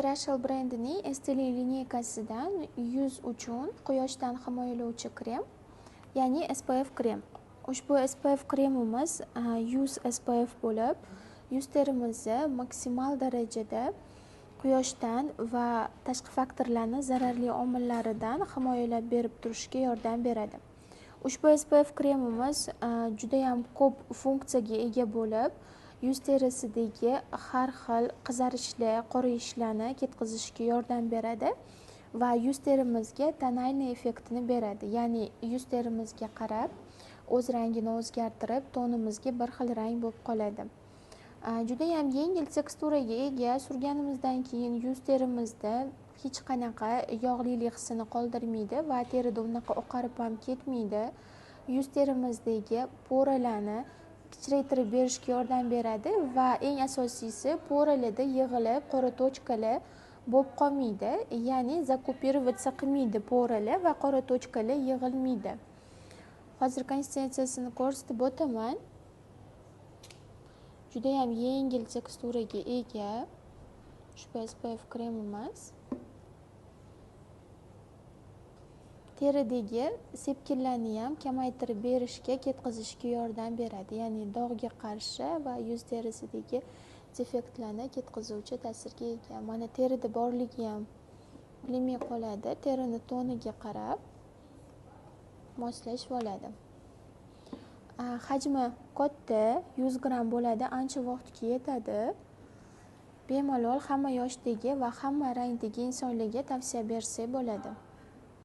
Nutrashell brendining Estee lineykasidan yuz uchun quyoshdan himoyalovchi krem, ya'ni SPF krem. Ushbu SPF kremimiz 100 SPF bo'lib, yuz terimizni maksimal darajada quyoshdan va tashqi faktorlarning zararli omillaridan himoyalab berib turishga yordam beradi. Ushbu SPF kremimiz juda ham ko'p funksiyaga ega bo'lib, yuz terisidagi har xil qizarishlar, qorayishlarni ketkazishga yordam beradi va yuz terimizga tonalniy effektini beradi. Ya'ni yuz terimizga qarab o'z rangini o'zgartirib, tonimizga bir xil rang bo'lib qoladi. Juda ham yengil teksturaga ega, surganimizdan keyin yuz terimizda hech qanaqa yog'lilik hissini qoldirmaydi va terida unaqa oqarib ham ketmaydi. Yuz terimizdagi poralarni kichraytirib berishga yordam beradi va eng asosiysi poralarda yig'ilib qora tochkalar bo'lib qolmaydi, ya'ni zakupirovatsiya qilmaydi poralar va qora tochkalar yig'ilmaydi. Hozir konsistensiyasini ko'rsatib o'taman. Juda ham yengil teksturaga ega ushbu SPF kremimiz. Teridagi sepkillarni ham kamaytirib berishga, ketkazishga yordam beradi. Ya'ni dog'ga qarshi va yuz terisidagi defektlarni ketkazuvchi ta'sirga ega. Mana terida borligi ham bilinmay qoladi. Terini toniga qarab moslashib oladi. Hajmi katta, 100 gram bo'ladi, ancha vaqtga yetadi. Bemalol hamma yoshdagi va hamma rangdagi insonlarga tavsiya bersak bo'ladi.